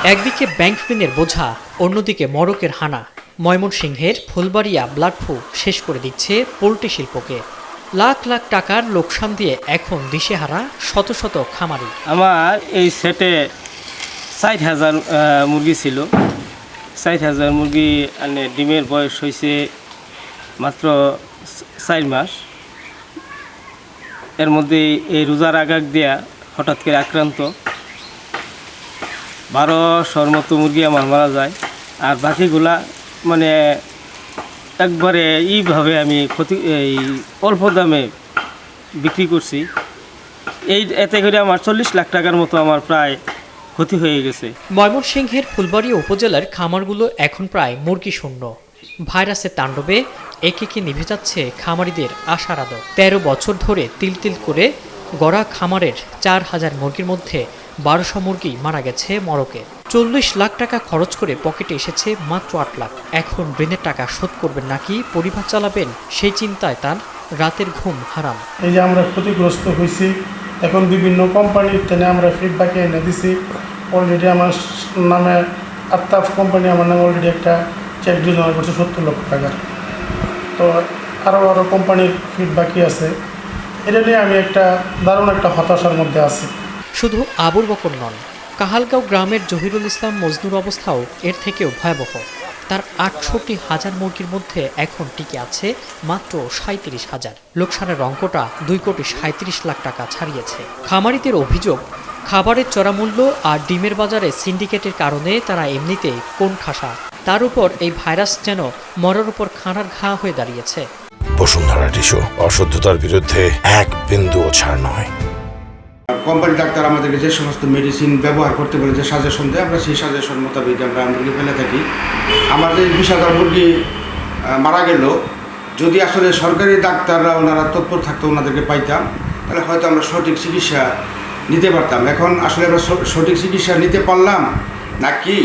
একদিকে ব্যাংক ঋণের বোঝা, অন্যদিকে মড়কের হানা। ময়মনসিংহের ফুলবাড়িয়া ব্লাড ফ্লু শেষ করে দিচ্ছে পোল্ট্রি শিল্পকে। লাখ লাখ টাকার লোকসান দিয়ে এখন দিশেহারা শত শত খামারি। আমার এই সেটে ৬০,০০০ মুরগি ছিল। ৬০,০০০ মুরগি ডিমের বয়স হয়েছে মাত্র ৪ মাস। এর মধ্যে এই রোজার আগাগ দেয়া হঠাৎ করে আক্রান্ত ১২০০ মতো মুরগি আমার মারা যায়। আর বাকিগুলা একবারে এইভাবে আমি এই অল্প দামে বিক্রি করছি। এতে করে আমার ৪০ লাখ টাকার মতো আমার প্রায় ক্ষতি হয়ে গেছে। ময়মনসিংহের ফুলবাড়িয়া উপজেলার খামারগুলো এখন প্রায় মুরগি শূন্য। ভাইরাসের তাণ্ডবে একে নিভে যাচ্ছে খামারিদের আশার আলো। ১৩ বছর ধরে তিল তিল করে গড়া খামারের ৪,০০০ মুরগির মধ্যে ১২০০ মুরগি মারা গেছে মড়কে। ৪০ লাখ টাকা খরচ করে পকেটে এসেছে মাত্র ৮ লাখ। এখন ঋণের টাকা শোধ করবেন নাকি পরিবার চালাবেন, সেই চিন্তায় তার রাতের ঘুম হারাম। এই যে আমরা ক্ষতিগ্রস্ত হয়েছি, এখন বিভিন্ন কোম্পানির টেনে আমরা ফিডব্যাকে এনে দিছি। অলরেডি আমার নামে আত্তাফ কোম্পানি আমার নামে অলরেডি একটা চেক জমা করছে ৭০ লক্ষ টাকার। তো আরও কোম্পানির ফিডব্যাকই আছে। এটা নিয়ে আমি দারুণ একটা হতাশার মধ্যে আছি। শুধু আবুল বকর নন, কাহালগাঁও গ্রামের জহিরুল ইসলাম মজনুর অবস্থাও এর থেকেও ভয়াবহ। তার ৬৮,০০০ মুরগির মধ্যে এখন টিকে আছে মাত্র ৩৭,০০০। লোকসানের অঙ্কটা ২,৩৭,০০,০০০ টাকা ছাড়িয়েছে। খামারিদের অভিযোগ, খাবারের চড়া মূল্য আর ডিমের বাজারে সিন্ডিকেটের কারণে তারা এমনিতেই কোণঠাসা। তার উপর এই ভাইরাস যেন মরার উপর খানার ঘা হয়ে দাঁড়িয়েছে। বসুন্ধরা টিস্যু, অশুদ্ধতার বিরুদ্ধে এক বিন্দুও ছাড় নয়। কোম্পানি ডাক্তার আমাদেরকে যে সমস্ত মেডিসিন ব্যবহার করতে বলে যে সাজেশন দেয়, আমরা সেই সাজেশন মোতাবেক আমরা মুরগি ফেলে থাকি। আমাদের ২০,০০০ মুরগি মারা গেল, যদি আসলে সরকারি ডাক্তাররা ওনারা তৎপর থাকতো, ওনাদেরকে পাইতাম, তাহলে হয়তো আমরা সঠিক চিকিৎসা নিতে পারতাম। এখন আসলে আমরা সঠিক চিকিৎসা নিতে পারলাম নাকি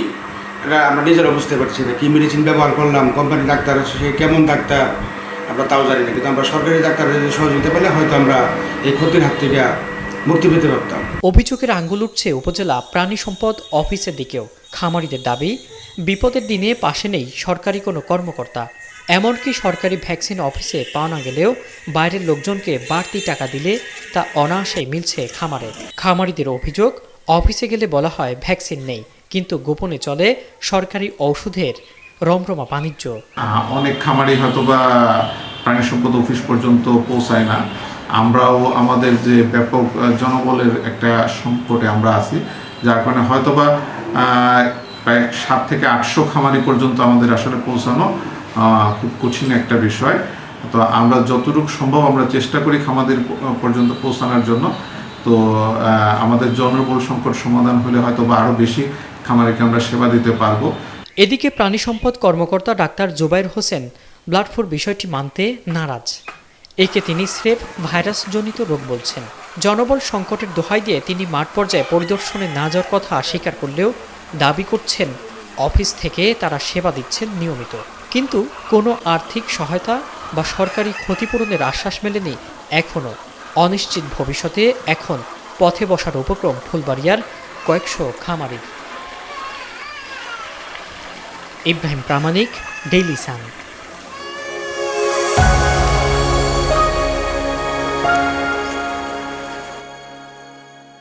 এটা আমরা নিজেরা বুঝতে পারছি না। কী মেডিসিন ব্যবহার করলাম, কোম্পানি ডাক্তার সে কেমন ডাক্তার আমরা তাও জানি না। কিন্তু আমরা সরকারি ডাক্তারের যদি সহযোগিতা পেলে হয়তো আমরা এই ক্ষতির হাত থেকে মুক্তি পেতে পারতাম। অভিযোগের আঙ্গুল উঠছে উপজেলা প্রাণী সম্পদ অফিসের দিকেও। খামারিদের দাবি, বিপদের দিনে পাশে নেই সরকারি কোনো কর্মকর্তা। এমনকি সরকারি ভ্যাকসিন অফিসে পাওয়া না গেলেও বাইরের লোকজনকে বাড়তি টাকা দিলে তা অনায়াসেই মিলছে খামারে। খামারিদের অভিযোগ, অফিসে গেলে বলা হয় ভ্যাকসিন নেই, কিন্তু গোপনে চলে সরকারি ঔষধের রমরমা বাণিজ্য। অনেক খামারি হয়তোবা প্রাণী সম্পদ অফিস পর্যন্ত পৌঁছায় না। আমরাও আমাদের যে ব্যাপক জনবলের একটা সংকটে আমরা আছি, যার কারণে হয়তোবা প্রায় ৭ থেকে ৮০০ খামারি পর্যন্ত আমাদের আসলে পৌঁছানো খুব কঠিন একটা বিষয়। তো আমরা যতটুকু সম্ভব আমরা চেষ্টা করি খামারদের পর্যন্ত পৌঁছানোর জন্য। তো আমাদের জনবল সংকট সমাধান হলে হয়তোবা আরও বেশি খামারিকে আমরা সেবা দিতে পারবো। এদিকে প্রাণী সম্পদ কর্মকর্তা ডাক্তার জুবাইর হোসেন ব্লাড ফ্লুর বিষয়টি মানতে নারাজ। একে তিনি স্রেফ ভাইরাসজনিত রোগ বলছেন। জনবল সংকটের দোহাই দিয়ে তিনি মাঠ পর্যায়ে পরিদর্শনে না যাওয়ার কথা স্বীকার করলেও দাবি করছেন অফিস থেকে তারা সেবা দিচ্ছেন নিয়মিত। কিন্তু কোনো আর্থিক সহায়তা বা সরকারি ক্ষতিপূরণের আশ্বাস মেলেনি এখনও। অনিশ্চিত ভবিষ্যতে এখন পথে বসার উপক্রম ফুলবাড়িয়ার কয়েকশো খামারি। ইব্রাহিম প্রামাণিক, ডেইলি সান।